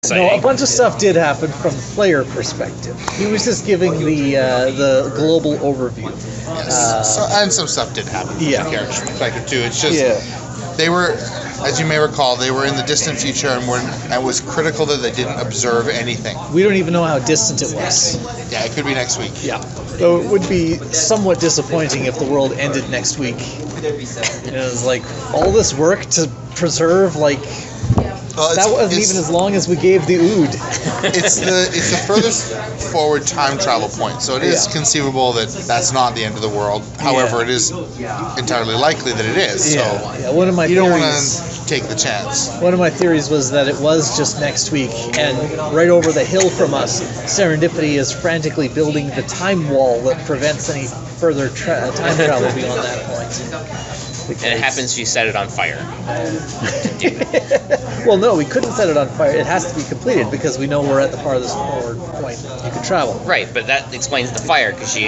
No, a bunch of stuff did happen from the player perspective. He was just giving the global overview. Yes. And some stuff did happen from the character perspective too. It's just they were, as you may recall, they were in the distant future and was critical that they didn't observe anything. We don't even know how distant it was. Yeah, it could be next week. Yeah. So it would be somewhat disappointing if the world ended next week. It was like all this work to preserve, like. That wasn't even as long as we gave the Ood. It's the furthest forward time travel point, so it is conceivable that that's not the end of the world. However, it is entirely likely that it is. So one of my you don't want to take the chance. One of my theories was that it was just next week, and right over the hill from us, Serendipity is frantically building the time wall that prevents any further time travel beyond that point. And it happens you set it on fire. Well, no, we couldn't set it on fire. It has to be completed because we know we're at the farthest forward point you can travel. Right, but that explains the fire because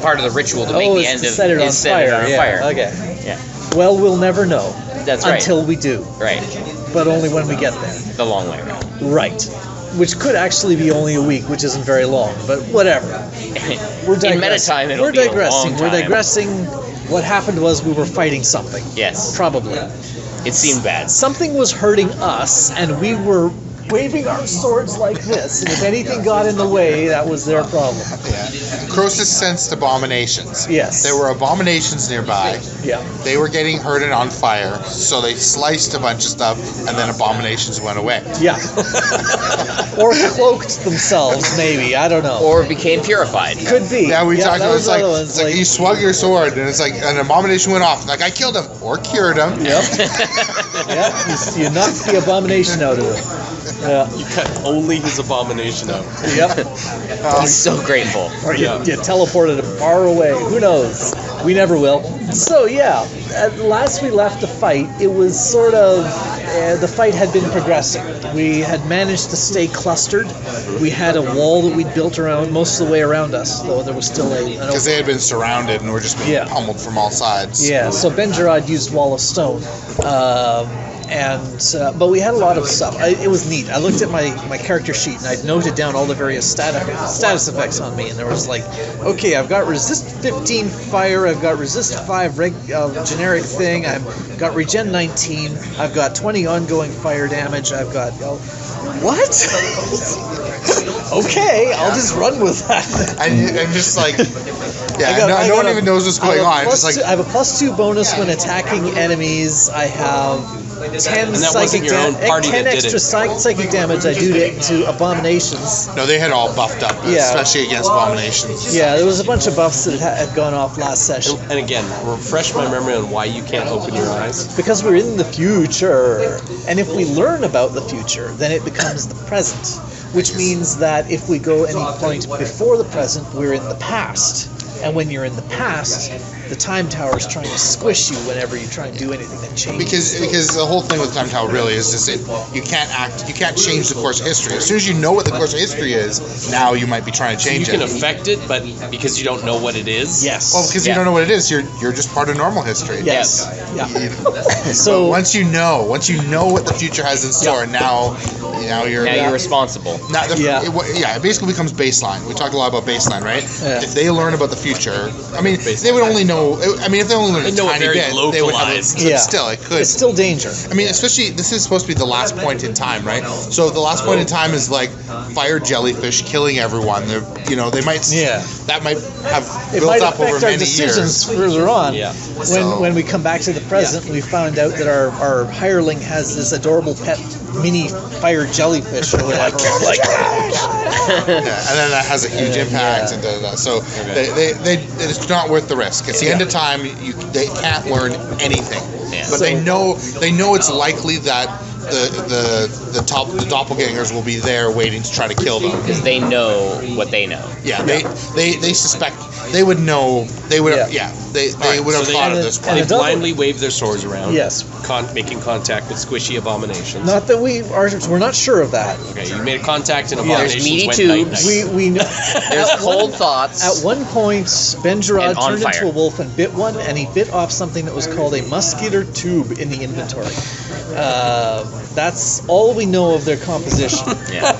part of the ritual to make the end of set it on fire. Okay. Yeah. Well, we'll never know. That's right. Until we do. Right. But only when we get there. The long way around. Right. Which could actually be only a week, which isn't very long, but whatever. We're digressing. In meta time, it'll be a long time. We're digressing. What happened was we were fighting something. Yes. Probably. It seemed bad. Something was hurting us, and we were waving our swords like this, and if anything got in the way, that was their problem. Yeah. Croesus sensed abominations. Yes. There were abominations nearby. Yeah. They were getting hurt and on fire, so they sliced a bunch of stuff, and then abominations went away. Yeah. Or cloaked themselves, maybe. I don't know. Or became purified. Could be. Yeah, we talked about it's like you swung your sword, and it's like an abomination went off. Like, I killed him, or cured him. Yep. Yep. You knocked the abomination out of him. Yeah. You cut only his abomination out. Yep. He's so grateful. Or you teleported him far away. Who knows? We never will. So yeah, at last we left the fight, it was sort of the fight had been progressing. We had managed to stay clustered. We had a wall that we'd built around most of the way around us, though there was still because they had been surrounded and were just being pummeled from all sides. Yeah. So Ben-Gerard used Wall of Stone. But we had a lot of stuff. It was neat. I looked at my character sheet and I'd noted down all the various status effects on me, and there was like, okay, I've got resist 15 fire, I've got resist 5 generic thing, I've got regen 19, I've got 20 ongoing fire damage, I've got what? Okay, I'll just run with that. And just like, no one even knows what's going on. I have a +2 bonus when attacking enemies. I have 10 psychic psychic damage I do to abominations. No, they had all buffed up, especially against abominations. Yeah, there was a bunch of buffs that had gone off last session. And again, refresh my memory on why you can't open your eyes. Because we're in the future. And if we learn about the future, then it becomes the present. Which means that if we go any point before the present, we're in the past. And when you're in the past, the time tower is trying to squish you whenever you try and do anything that changes. Because the whole thing with time tower really is just you can't change the course of history. As soon as you know what the course of history is, now you might be trying to change it. You can affect it, but because you don't know what it is. Yes. Well, because you don't know what it is, you're just part of normal history. Yes. Yeah. So once you know what the future has in store, now you're responsible. It basically becomes baseline. We talked a lot about baseline, right? Yeah. If they learn about the future, I mean, they would only know. I mean, if they only learned a tiny bit, they would have it. But still, it could. It's still danger. I mean, especially this is supposed to be the last point in time, right? So the last point in time is like fire jellyfish killing everyone. They might. Yeah. That might have built up over many years. Further on. Yeah. When we come back to the present, we found out that our hireling has this adorable pet mini fire jellyfish or whatever. And then that has a huge impact and da. So it's not worth the risk. It's the end of time. They can't learn anything, but they know it's likely that the doppelgangers will be there waiting to try to kill them because they know what they know. Yeah, they suspect. They would know. They would. They would have thought of this. They blindly wave their swords around. Yes. Making contact with squishy abominations. Not that we're not sure of that. Okay, you made a contact and abominations meaty went tubes. night-night. We know. There's cold thoughts. At one point, Ben-Gerard turned fire. into a wolf and bit one, and he bit off something that was called a muscular tube in the inventory. That's all we know of their composition. Yeah.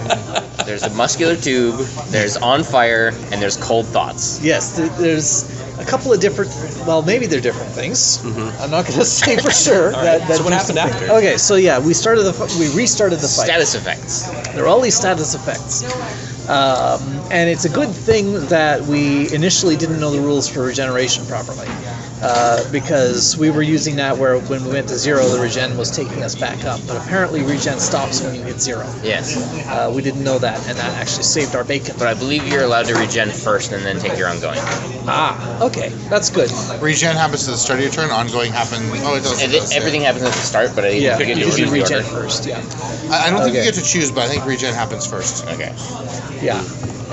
There's a muscular tube, there's on fire, and there's cold thoughts. Yes, there's a couple of different. Well, maybe they're different things. I'm not going to say for sure. Right. So what happened after? Okay, so yeah, we restarted the fight. Status effects. There are all these status effects. And it's a good thing that we initially didn't know the rules for regeneration properly. Because we were using that where when we went to 0, the regen was taking us back up. But apparently regen stops when you hit 0. Yes. We didn't know that, and that actually saved our bacon. But I believe you're allowed to regen first and then take your ongoing. Okay, that's good. Regen happens to the start of your turn. Ongoing happens. Oh, it does. Everything happens at the start, but you could do because you it in regen order. first, yeah. I don't think you get to choose, but I think regen happens first. Okay. Yeah,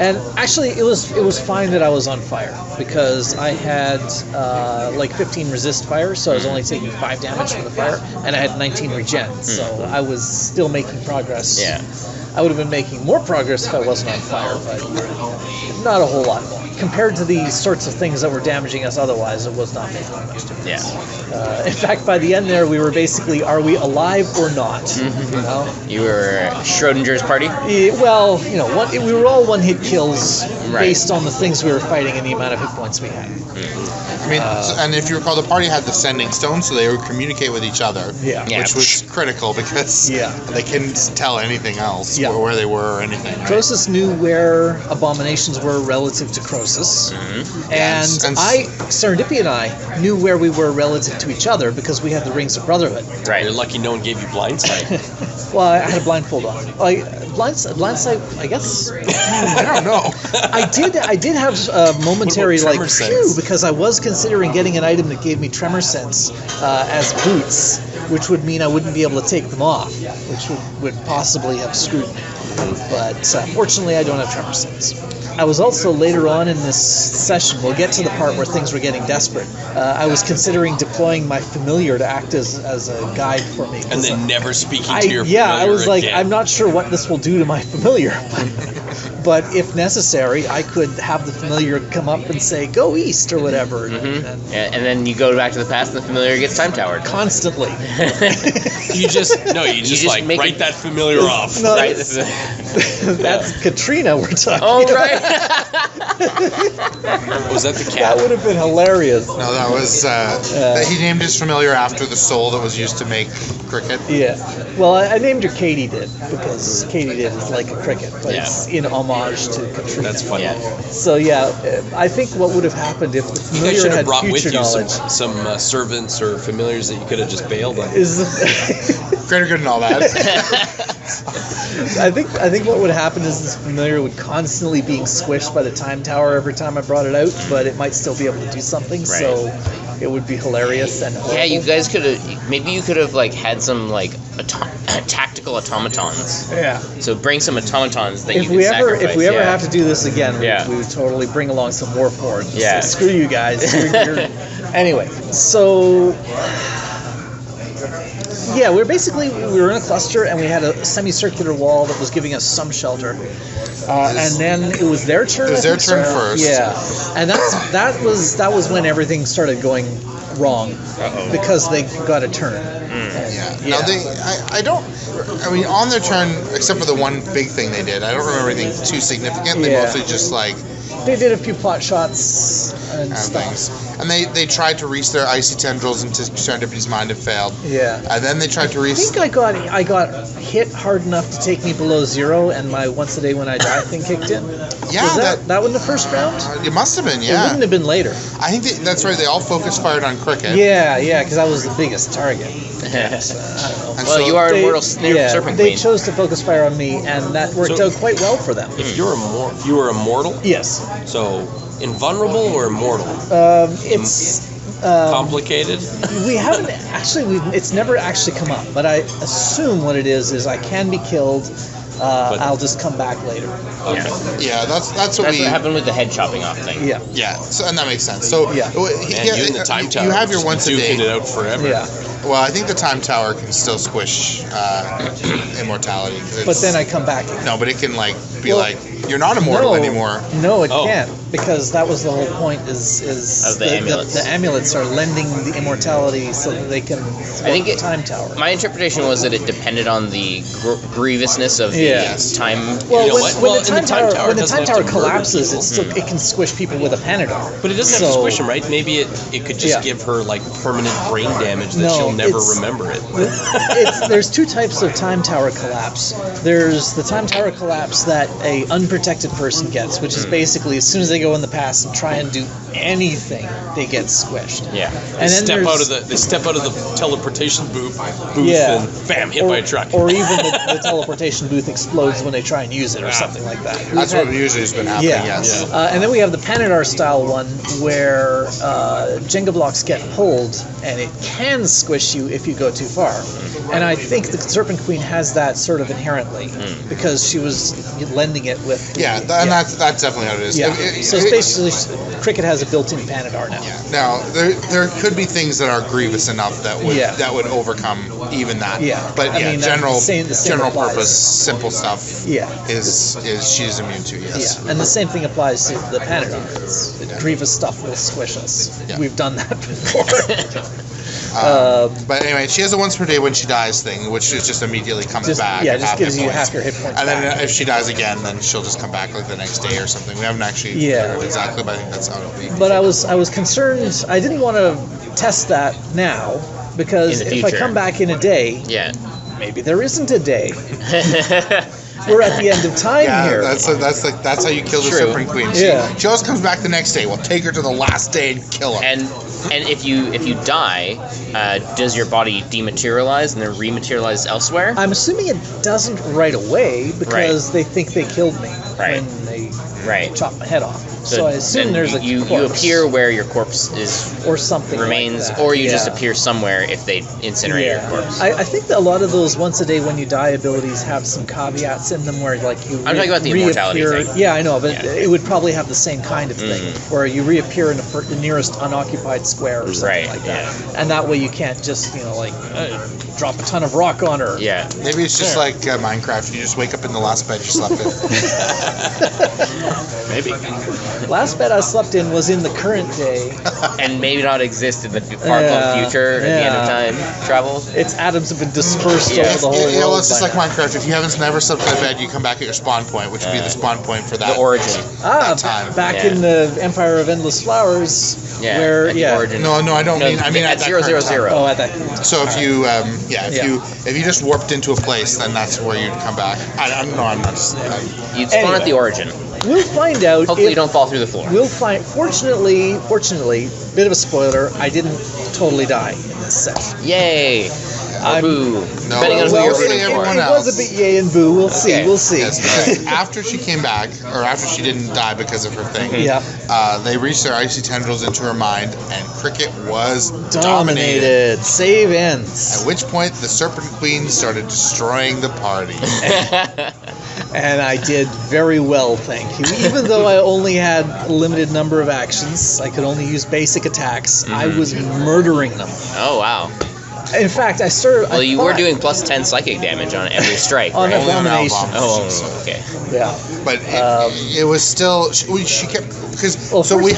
and actually it was fine that I was on fire because I had like 15 resist fire, so I was only taking 5 damage from the fire, and I had 19 regen, so I was still making progress. Yeah. I would have been making more progress if I wasn't on fire, but not a whole lot more. Compared to the sorts of things that were damaging us otherwise, it was not making much difference. Yeah. In fact, by the end there, we were basically, are we alive or not? You know? You were Schrodinger's party? Well, you know, we were all one-hit kills Right. based on the things we were fighting and the amount of hit points we had. I mean, and if you recall, the party had the sending stone, so they would communicate with each other, Yeah. which was critical because they couldn't tell anything else where they were or anything. Right? Croesus knew where abominations were relative to Croesus, and Serendipity and I knew where we were relative to each other because we had the Rings of Brotherhood. Right. You're lucky no one gave you blind sight. Well, I had a blindfold on. Blind sight, I guess. I don't know. I did have a momentary What about like tremor phew sense? because I was considering getting an item that gave me tremor sense as boots, which would mean I wouldn't be able to take them off, which would possibly have screwed me. But fortunately, I don't have tremor sense. I was also later on in this session, we'll get to the part where things were getting desperate. I was considering deploying my familiar to act as a guide for me. And then never speaking to your familiar I was like, again. I'm not sure what this will do to my familiar. But if necessary, I could have the familiar come up and say, go east or whatever. And then you go back to the past and the familiar gets time towered. Constantly. You just like make write that familiar off. No, Right? that's Katrina we're talking Oh, about. right. Was that the That cat? would have been hilarious. No, that was that he named his familiar after the soul that was used to make cricket. Yeah. Well, I named her Katydid because Katydid is like a cricket, but it's in homage to Katrina. That's funny. Yeah. So yeah, I think what would have happened if the You guys familiar should have had brought with future you knowledge some servants or familiars that you could have just bailed on. is Greater good and all that. I think what would happen is this familiar would constantly being squished by the time tower every time I brought it out, but it might still be able to do something, so it would be hilarious and horrible. Yeah, you guys could have. Maybe you could have like had some like tactical automatons. Yeah. So bring some automatons that If you can we sacrifice. ever have to do this again, Yeah. we would totally bring along some warforged. Yeah. Screw you guys. Anyway, so yeah, we were in a cluster and we had a semicircular wall that was giving us some shelter. And then it was their turn. It was I their think, turn sir? first. Yeah, and that was when everything started going wrong because they got a turn. Now I mean, on their turn, except for the one big thing they did, I don't remember anything too significant. They mostly just like They did a few pot shots and stuff. things, and they tried to reach their icy tendrils into Serendipity's mind and failed. Yeah. And then they tried to I reach. think I got hit hard enough to take me below 0, and my once a day when I die thing kicked in. Yeah, was that was the first round? It must have been, It yeah. wouldn't have been later. I think that's right. They all focus fired on cricket. Yeah, because I was the biggest target. And Well, so you are They- Immortal Serpent they Queen. chose to focus fire on me, and that worked So- out quite well for them. If you were immortal, Yes, so invulnerable or immortal? it's. Complicated? We haven't actually. It's never actually come up, but I assume what it is I can be killed. I'll just come back later. Okay. Yeah, that's what That's we. what happened with the head chopping off thing. Yeah. Yeah, so, and that makes sense. So Yeah. Man, you in the time tower. You have your once a duking day. it out forever. Yeah. Well, I think the time tower can still squish immortality. 'Cause But it's- then I come back. No, but it can be Well, like you're not immortal anymore. No, it Oh. can't. because that was the whole point. Is Of the amulets. The amulets are lending the immortality so that they can think the time tower. My interpretation was that it depended on the grievousness of the time. Well, You know when what? the Well, time tower, when the doesn't time have to tower murder collapses, people. it can squish people with a Panadol. But it doesn't have to squish them, right? Maybe it could just Yeah. give her like permanent brain damage that No, she'll never it's- remember it. There's two types of time tower collapse. There's the time tower collapse that a unprotected person gets, which is basically as soon as they go in the past and try and do anything, they get squished. Yeah. And then They step out of the teleportation booth Yeah. and bam, hit by a truck. Or even the teleportation booth explodes when they try and use it, or something like that. That's what usually has been happening. Yeah. Yes. And then we have the Panadar style one where Jenga blocks get pulled and it can squish you if you go too far. And I think the Serpent Queen has that sort of inherently because she was lending it with. Yeah, and that's definitely how it is. Yeah. So it's basically, Cricket has a built-in Panadar now. Yeah. Now there could be things that are grievous enough that would overcome even that. Yeah. But I mean, general the same general applies. purpose, simple stuff. Yeah. Is she's immune to? Yes. Yeah, and the same thing applies to the Panadar. Grievous stuff will squish us. Yeah. We've done that before. But anyway, she has a once per day when she dies thing, which is just immediately comes back. Yeah, at just half gives hit you points. half your hit points And then back. if she dies again, then she'll just come back like the next day or something. We haven't actually Yeah. figured exactly, but I think that's how it'll be. But I was concerned. I didn't want to test that now because In the if I future. come back in a day, Yeah. maybe there isn't a day. We're at the end of time here. that's how you kill the True. Serpent Queen. Yeah. She always comes back the next day. We'll take her to the last day and kill her. And if you die, does your body dematerialize and then rematerialize elsewhere? I'm assuming it doesn't right away because they think they killed me Right. when they Right. chopped my head off. So I assume then there's a you corpse appear where your corpse is or something remains, like that. or you just Yeah. appear somewhere if they incinerate your corpse. I think that a lot of those once a day when you die abilities have some caveats in them where like you I'm talking about the immortality reappear. thing. Yeah, I know, but Yeah. it would probably have the same kind of thing where you reappear in the nearest unoccupied square or something Right, like that. yeah. And that way you can't just, drop a ton of rock on her. Yeah. Maybe it's just like Minecraft. You just wake up in the last bed you slept in. Maybe. Last bed I slept in was in the current day. And maybe not exist in the far-flung future at the end of time travel. Its atoms have been dispersed Yeah. over the whole world. Yeah, well, it's just by like now. Minecraft. If you haven't never slept in a bed, you come back at your spawn point, which would be the spawn point for that. The origin. that time. Back Yeah. in the Empire of Endless Flowers, Yeah. where at the origin. No, I don't No, mean. I mean at at that 000. current time. Oh, at that. So if you, if you just warped into a place, then that's where you'd come back. I don't know. I'm not. You'd spawn at the origin. We'll find out. Hopefully if you don't fall through the floor. We'll find. Fortunately, bit of a spoiler. I didn't totally die in this session. Yay! Or boo. No, Depending on who well, you're it- rooting it- for. everyone It was a else. bit yay and boo. We'll see. Okay. We'll see. Yes, because after she came back, or after she didn't die because of her thing, Yeah. they reached their icy tendrils into her mind, and Cricket was dominated. Dominated. Save ends. At which point, the Serpent Queen started destroying the party. And I did very well, thank you. Even though I only had a limited number of actions, I could only use basic attacks. I was murdering them. Oh, wow. In fact, I started. Well, I you were thought- doing plus 10 psychic damage on every strike, on right? Only on abomination. Abomination. Oh, okay. Yeah. But it was still she kept because Well, so first- we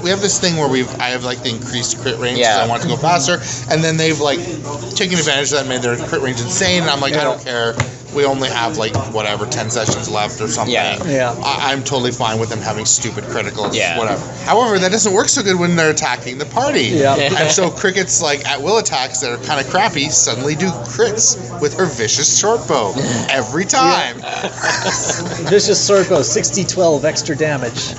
have this thing where I have like the increased crit range Yeah. because I want to go faster, and then they've like taken advantage of that and made their crit range insane, and I'm like, I don't care. We only have like whatever 10 sessions left or something. Yeah. Yeah. I'm totally fine with them having stupid criticals. Yeah. Whatever. However, that doesn't work so good when they're attacking the party. Yeah. And so Cricket's like at will attacks that are kind of crappy suddenly do crits with her vicious short bow every time. Vicious sword bow, 60-12 extra damage.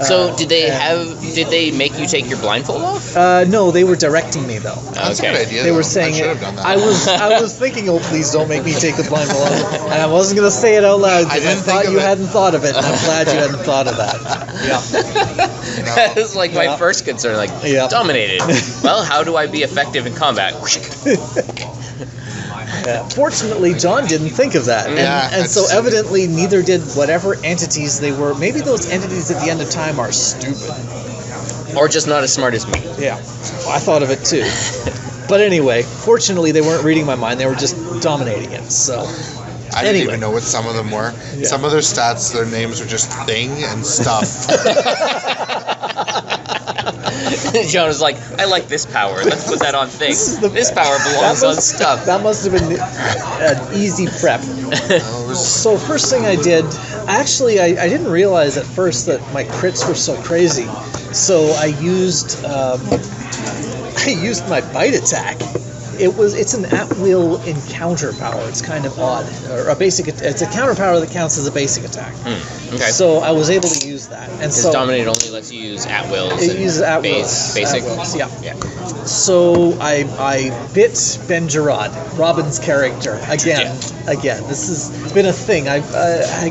So did they make you take your blindfold off? No, they were directing me though. That's a Okay. good idea. They were though. saying I should it. have done that. I was thinking, oh, please don't make me take the blindfold off. And I wasn't gonna say it out loud I because I, didn't thought think of you it. hadn't thought of it, and I'm glad you hadn't thought of that. Yeah. That was like my Yeah. first concern, like, Yeah. dominated. Well, how do I be effective in combat? Yeah. Fortunately, John didn't think of that, Yeah, and so that's- evidently neither did whatever entities they were. Maybe those entities at the end of time are stupid. Or just not as smart as me. Yeah, I thought of it too. But anyway, fortunately they weren't reading my mind; they were just dominating it. So, I didn't even know what some of them were. Yeah. Some of their stats, their names were just thing and stuff. John was like, I like this power. Let's put that on thing. This power belongs on stuff. That must have been an easy prep. So first thing I did, actually, I didn't realize at first that my crits were so crazy. So I used my bite attack. It's an at-will encounter power. It's kind of odd, or it's a counter power that counts as a basic attack. Okay. So I was able to use that, and Because so Dominate only lets you use at-wills. it uses at-wills. Basic. At-wills, yeah. Yeah. So I bit Ben Gerard, Robin's character, again. This has been a thing.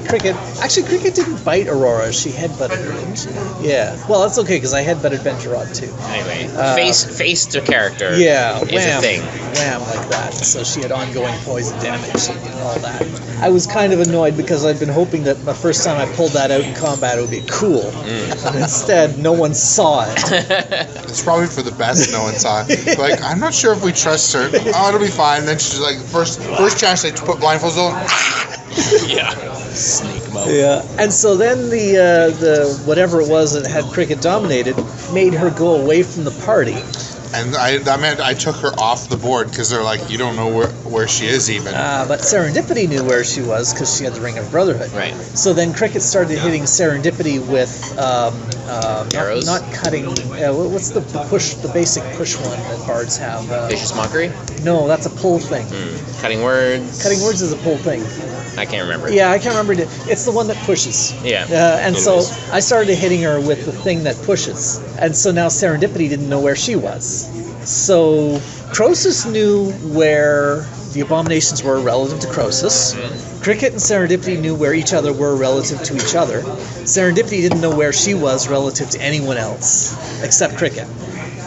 Cricket didn't bite Aurora. She headbutted her, didn't she? Yeah. Well, that's okay because I headbutted Ben Gerard too. Anyway, face to character. Yeah, is wham, a thing. wham like that. So she had ongoing poison damage and all that. I was kind of annoyed because I'd been hoping that the first time I pulled that out in combat it would be cool. And instead, no one saw it. It's probably for the best no one saw it. Like, I'm not sure if we trust her. Oh, it'll be fine. Then she's like, first chance they put blindfolds on. Yeah. Sneak them out. Yeah, and so then the whatever it was that had Cricket dominated made her go away from the party. And that meant I took her off the board because they're like, you don't know where she is even. But Serendipity knew where she was because she had the Ring of Brotherhood. Right. So then Cricket started hitting Serendipity with Arrows? Not cutting. What's the push? The basic push one that bards have. Vicious Mockery? No, that's a pull thing. Cutting Words? Cutting Words is a pull thing. I can't remember. Yeah, I can't remember it. It's the one that pushes. Yeah. And so I started hitting her with the thing that pushes. And so now Serendipity didn't know where she was. So Croesus knew where the abominations were relative to Croesus. Cricket and Serendipity knew where each other were relative to each other. Serendipity didn't know where she was relative to anyone else, except Cricket.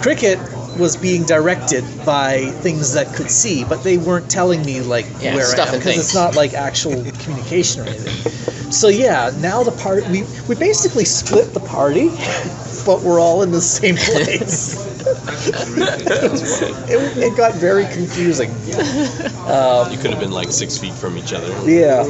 Cricket was being directed by things that could see, but they weren't telling me where I am, because it's not like actual communication or anything. So now the party, we basically split the party, but we're all in the same place. It got very confusing. You could have been like 6 feet from each other. Yeah.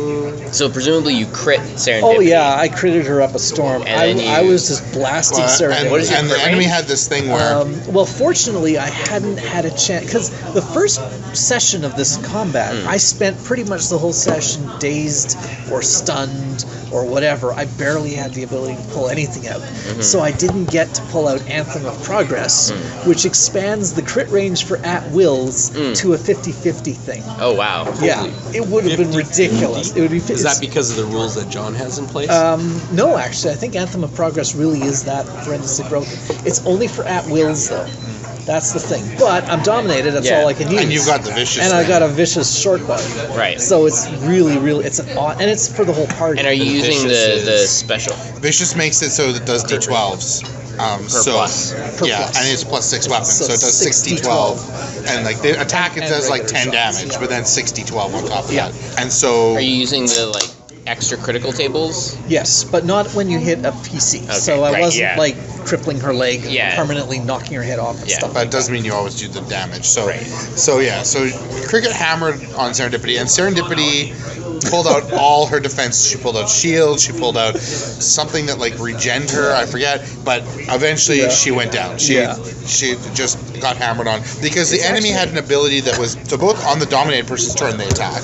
So presumably you crit Serendipity. Oh yeah, I critted her up a storm. I was just blasting Serendipity. And the enemy had this thing where... well, fortunately, I hadn't had a chance, because the first session of this combat, I spent pretty much the whole session dazed or stunned or whatever. I barely had the ability to pull anything out. So I didn't get to pull out Anthem of Progress, which expands the crit range for at-wills to a 50-50 thing. Oh, wow. Yeah, it would have been ridiculous. It would be. Is that because of the rules that John has in place? No, actually, I think Anthem of Progress really is that horrendously broken. It's only for at-wills, though. That's the thing. But I'm dominated. That's all I can use. And you've got the vicious. And I've got a vicious short bow. Right. So it's really, it's an odd, and it's for the whole party. And are you using the special? Vicious makes it so that it does D12s. Plus. And it's +6 weapons, so it does 6d12. And like the attack, it does like 10 damage, but then 6d12 on top of that. And so. Are you using the extra critical tables? Yes, but not when you hit a PC. Okay, so I wasn't crippling her leg, permanently knocking her head off and stuff. But it doesn't mean you always do the damage. So so Cricket hammered on Serendipity, and Serendipity pulled out all her defenses. She pulled out shield, she pulled out something that regened her, I forget, but eventually she went down. She just got hammered on because the enemy had an ability that was, so both on the dominated person's turn they attack,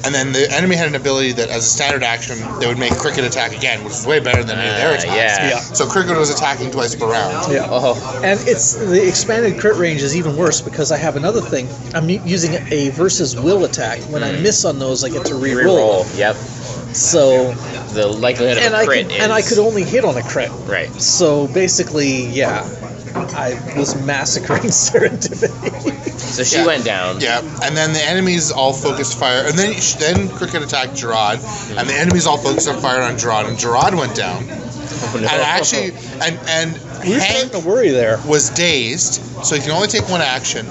and then the enemy had an ability that as a standard action they would make Cricket attack again, which is way better than any of their attacks. So Cricket was attacking twice per round. And it's the expanded crit range is even worse because I have another thing. I'm using a versus will attack. When I miss on those, I get to re-roll. Yep. So the likelihood of a crit and I could only hit on a crit. Right. So basically, I was massacring Serendipity. So she went down. Yeah, and then the enemies all focused fire, and then Cricket attacked Gerard, and the enemies all focused on fire on Gerard, and Gerard went down. Oh, no. And actually, and We're starting to worry there. was dazed, so he can only take one action,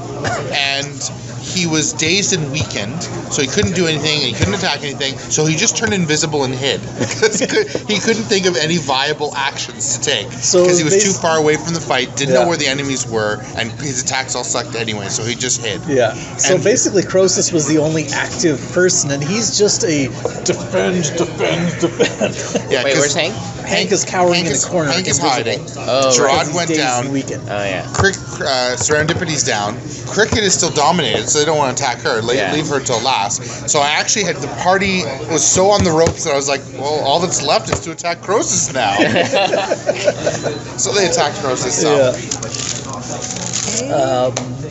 and he was dazed and weakened, so he couldn't do anything, and he couldn't attack anything, so he just turned invisible and hid, because he couldn't think of any viable actions to take, because he was too far away from the fight, didn't know where the enemies were, and his attacks all sucked anyway, so he just hid. Yeah. So basically, Croesus was the only active person, and he's just a defend. Yeah, Wait, where's Hank? Hank is cowering in the corner. Hank is invisible. hiding. Oh, Gerard He's went dazed down. and weakened. Oh, yeah. Serendipity's down. Cricket is still dominated, so they don't want to attack her. Leave her till last. So I actually had the party was so on the ropes that I was like, well, all that's left is to attack Croesus now. So they attacked Croesus.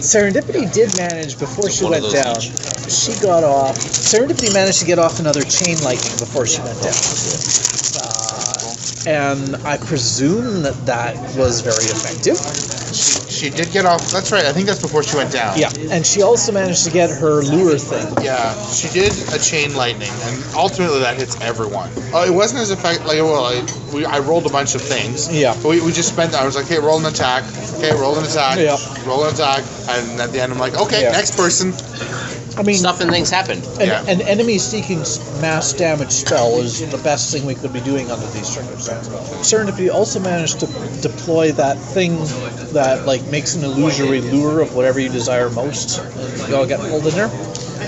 Serendipity did manage before she went down. She got off. Serendipity managed to get off another chain lightning before she went down. And I presume that was very effective. She did get off. That's right. I think that's before she went down. Yeah, and she also managed to get her lure thing. Yeah, she did a chain lightning, and ultimately that hits everyone. It wasn't as effective. I rolled a bunch of things. Yeah. But we just spent. I was like, hey, roll an attack. Okay, roll an attack. Yeah. Roll an attack. And at the end, I'm like, okay, next person. I mean, Stuff and things happened. an enemy seeking mass damage spell is the best thing we could be doing under these circumstances. Serendipity also managed to deploy that thing that makes an illusory lure of whatever you desire most. And you all get pulled in there.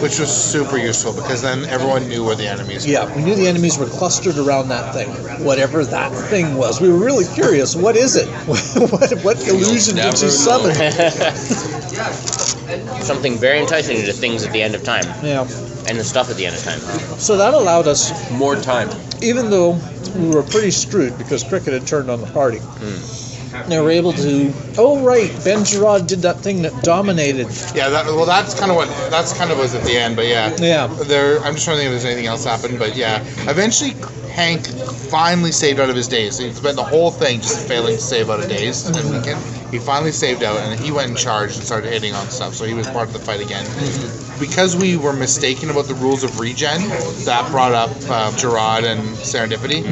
Which was super useful because then everyone knew where the enemies were. Yeah, we knew the enemies were clustered around that thing, whatever that thing was. We were really curious. What is it? what illusion did you summon? Something very enticing to things at the end of time. Yeah. And the stuff at the end of time. So that allowed us, More time. even though we were pretty screwed because Cricket had turned on the party, they were able to. Oh right, Ben Gerard did that thing that dominated. Yeah, that's kind of was at the end, but yeah. Yeah. I'm just trying to think if there's anything else happened, but yeah. Eventually, Hank finally saved out of his daze. He spent the whole thing just failing to save out of daze and weekend. He finally saved out, and he went in charge and started hitting on stuff, so he was part of the fight again. Because we were mistaken about the rules of regen, that brought up Gerard and Serendipity.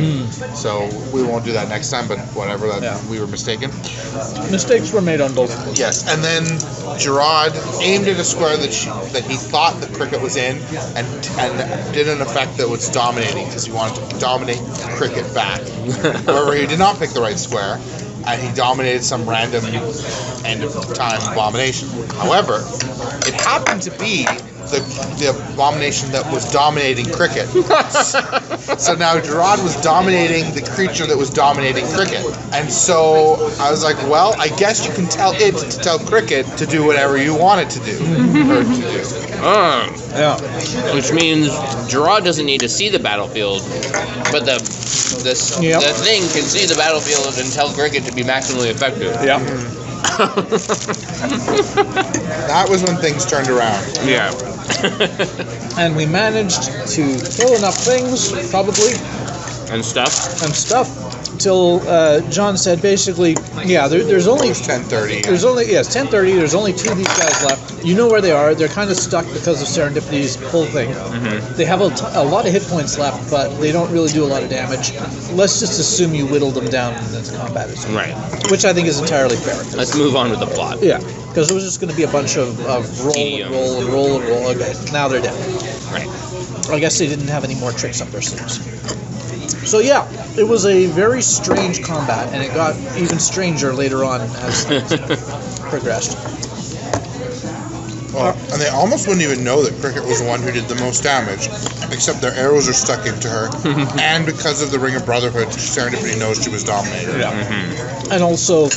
So we won't do that next time, but whatever, we were mistaken. Mistakes were made on both. Yes, and then Gerard aimed at a square that he thought the Cricket was in, and did an effect that was dominating, because he wanted to dominate Cricket back. However, he did not pick the right square, and he dominated some random end of time abomination. However, it happened to be the abomination that was dominating Cricket. So now Gerard was dominating the creature that was dominating Cricket. And so I was like, well, I guess you can tell it to tell Cricket to do whatever you want it to do. Or to do. Yeah. Which means Gerard doesn't need to see the battlefield, but the thing can see the battlefield and tell Cricket to be maximally effective. Yeah. That was when things turned around. Yeah. And we managed to kill enough things, probably, And stuff. till John said basically, there's only It was 10:30. There's only, it's 10:30, there's only two of these guys left. You know where they are. They're kind of stuck because of Serendipity's pull thing. They have a lot of hit points left, but they don't really do a lot of damage. Let's just assume you whittled them down and then combat is over. Right. Which I think is entirely fair. Let's move on with the plot. Yeah, because it was just going to be a bunch of roll and roll and roll and roll. Okay, now they're dead. Right. I guess they didn't have any more tricks up their sleeves. So yeah, it was a very strange combat, and it got even stranger later on as things progressed. Well, and they almost wouldn't even know that Cricket was the one who did the most damage, except their arrows are stuck into her, and because of the Ring of Brotherhood, Serendipity knows she was dominated. Yeah. And also,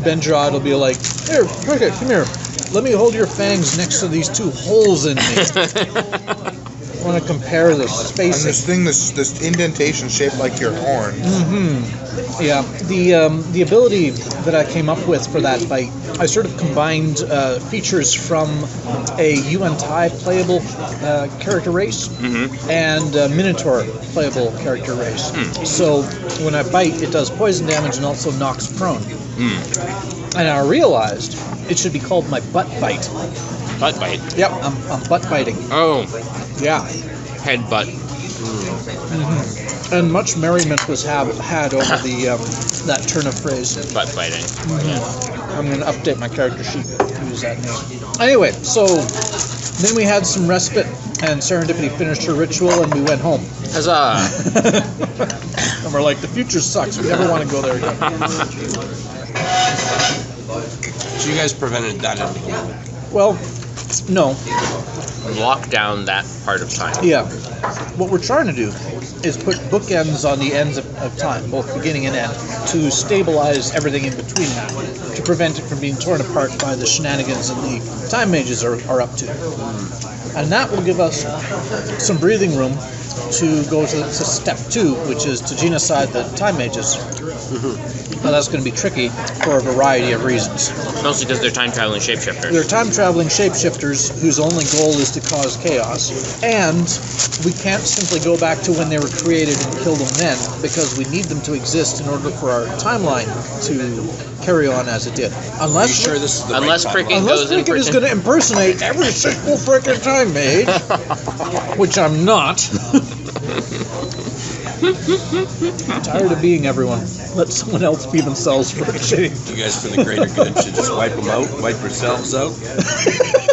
Ben Gerard will be like, "Here, Cricket, come here. Let me hold your fangs next to these two holes in me. I want to compare the And spacing." this thing, this indentation shaped like your horn. Yeah, the ability that I came up with for that fight, I sort of combined features from a Yuan-Tai playable character race and a Minotaur playable character race. So when I bite, it does poison damage and also knocks prone. And I realized it should be called my butt bite. Butt bite. Yep, I'm butt biting. Oh, Yeah. head butt. Mm-hmm. And much merriment was had over the that turn of phrase. Butt fighting. Mm-hmm. I'm going to update my character sheet to use that name. Anyway, so then we had some respite, and Serendipity finished her ritual, and we went home. Huzzah! And we're like, the future sucks. We never want to go there again. So you guys prevented that ending. Well, no. Lock down that part of time. Yeah. What we're trying to do is put bookends on the ends of time, both beginning and end, to stabilize everything in between that, to prevent it from being torn apart by the shenanigans that the time mages are up to. And that will give us some breathing room to go to step 2, which is to genocide the time mages. Now that's going to be tricky for a variety of reasons. Mostly because they're time-traveling shapeshifters. They're time-traveling shapeshifters whose only goal is to cause chaos. And we can't simply go back to when they were created and kill them then, because we need them to exist in order for our timeline to carry on as it did. Unless Are you sure this is the Unless right Cricket timeline? Unless goes in Cricket is going to impersonate every single frickin' time made, which I'm not. I'm tired of being everyone. Let someone else be themselves for a change. You guys, for the greater good, should just wipe them out, wipe yourselves out,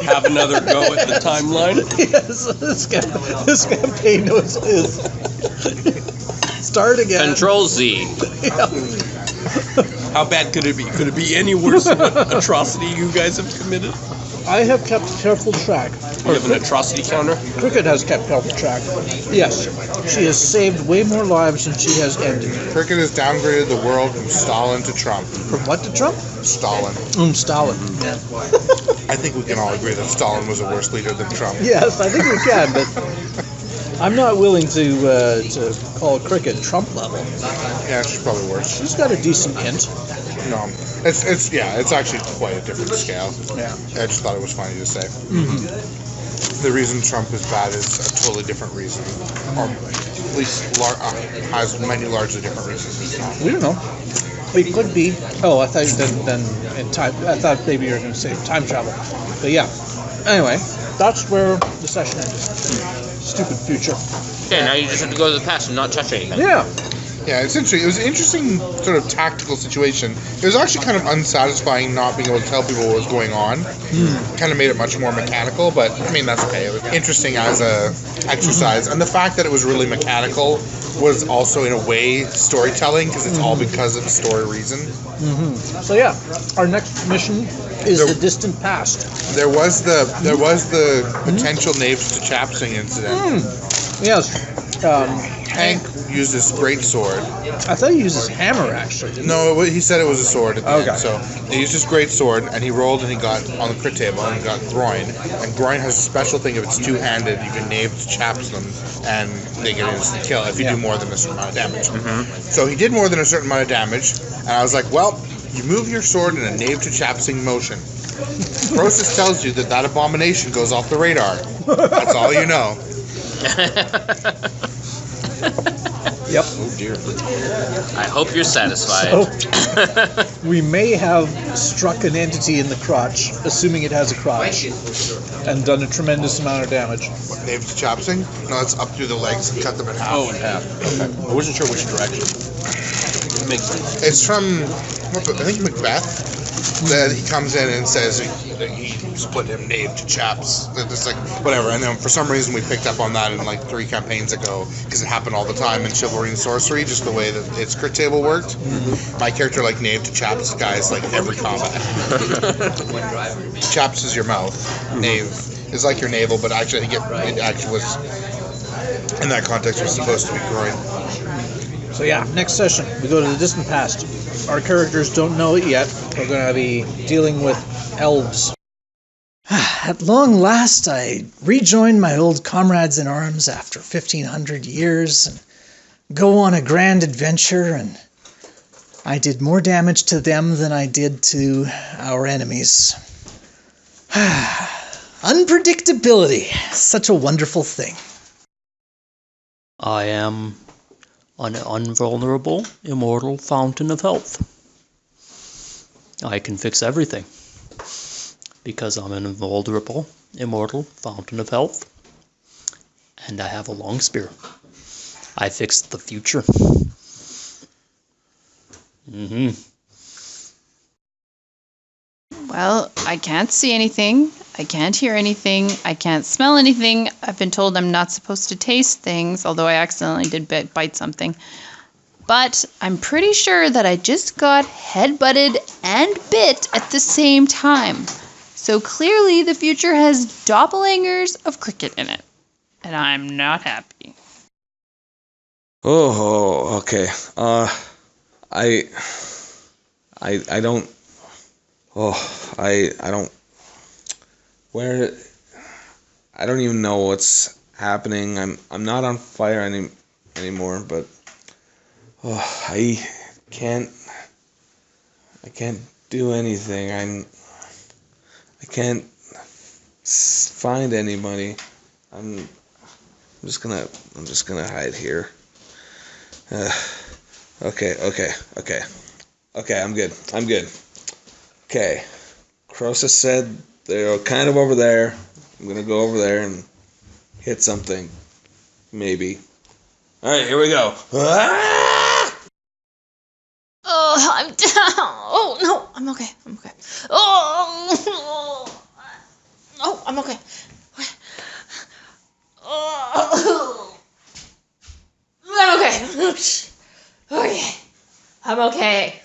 have another go at the timeline. Yes, this campaign is start again. Control Z. Yeah. How bad could it be? Could it be any worse than what atrocity you guys have committed? I have kept careful track. You have an atrocity counter? Cricket has kept careful track. Yes, she has saved way more lives than she has ended. Cricket has downgraded the world from Stalin to Trump. From what to Trump? Stalin. Stalin. Yeah. I think we can all agree that Stalin was a worse leader than Trump. Yes, I think we can, but I'm not willing to call Cricket Trump level. Yeah, she's probably worse. She's got a decent hint. No, it's actually quite a different scale. Yeah. I just thought it was funny to say. Mm-hmm. The reason Trump is bad is a totally different reason, or at least has many largely different reasons. As well. We don't know. It could be. Oh, I thought then in time. I thought maybe you were going to say time travel. But yeah. Anyway, that's where the session ended. Stupid future. Okay, now you just have to go to the past and not touch anything. Yeah. Yeah, it's interesting. It was an interesting sort of tactical situation. It was actually kind of unsatisfying not being able to tell people what was going on. Kind of made it much more mechanical, but I mean that's okay. It was interesting as a exercise, and the fact that it was really mechanical was also in a way storytelling because it's all because of the story reason. So yeah, our next mission is the distant past. There was the potential knaves to chapsing incident. Yes. Hank used his great sword. I thought he used his hammer actually. Didn't No, he said it was a sword at the Okay. end. So he used his great sword, and he rolled, and he got on the crit table, and he got groin. And groin has a special thing: if it's two-handed, you can knave to chaps them, and they get an instant kill if you do more than a certain amount of damage. So he did more than a certain amount of damage, and I was like, well, you move your sword in a knave to chapsing motion. Process tells you that abomination goes off the radar. That's all you know. Yep. Oh dear. I hope you're satisfied. So we may have struck an entity in the crotch, assuming it has a crotch, and done a tremendous amount of damage. Knave to chapsing? No, it's up through the legs and cut them in half. Oh, in half. Okay. I wasn't sure which direction. It makes sense. It's from, I think, Macbeth. That he comes in and says he split him knave to chaps. It's like, whatever. And then for some reason we picked up on that in like 3 campaigns ago because it happened all the time in Chivalry and Sorcery, just the way that its crit table worked. My character like knave to chaps guys like every combat. Chaps is your mouth. Knave is like your navel, but actually I think it actually was, in that context, was supposed to be groin. So yeah, next session, we go to the distant past. Our characters don't know it yet. We're going to be dealing with elves. At long last, I rejoined my old comrades in arms after 1,500 years and go on a grand adventure, and I did more damage to them than I did to our enemies. Unpredictability, such a wonderful thing. I am an invulnerable, immortal fountain of health. I can fix everything because I'm an invulnerable, immortal fountain of health, and I have a long spear. I fixed the future. Well, I can't see anything. I can't hear anything. I can't smell anything. I've been told I'm not supposed to taste things, although I accidentally did bite something. But I'm pretty sure that I just got head-butted and bit at the same time. So clearly the future has doppelgangers of Cricket in it. And I'm not happy. Oh, okay. I don't. Oh, I don't. Where? I don't even know what's happening. I'm not on fire anymore, but I can't do anything. I can't find anybody. I'm just gonna hide here. Okay, I'm good. Okay. Crosa said they're kind of over there. I'm gonna go over there and hit something. Maybe. Alright, here we go. Ah! Oh, I'm down. Oh, no, I'm okay. Oh, I'm okay. Oh, I'm okay. Okay, I'm okay.